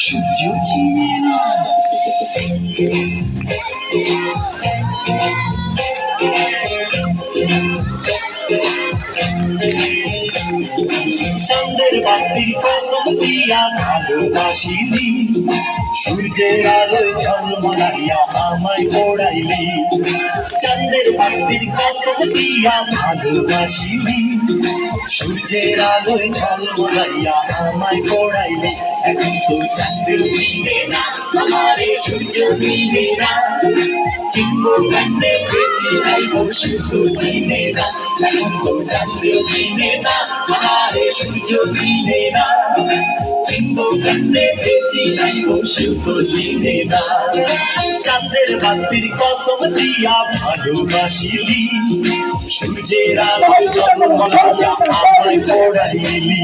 সূর্য চিনে না। চাঁদের বাতির কসম দিয়া ভালোবাসিলি, সূর্যের আলোয় ঝলমলাইয়া আমায় পড়াইলি। চাঁদের বাতির কসম দিয়া ভালোবাসিলি, সূর্যের আলোয় ঝলমলাইয়া আমায় পড়াইলি। এখন তো চাঁদের চিনে না, আমারে সূর্য চিনে না। চিনবো কেমনে যে চিনাইব শুধু চিনে না। এখন তো চাঁদের চিনে না, আমারে সূর্য চিনে না। চিনবো কেমনে যে চিনাইব শুধু চিনে না। চাঁদের বাতির কসম দিয়া ভালোবাসিলি, সূর্যের আলোয় ঝলমলাইয়া আমায় পড়াইলি।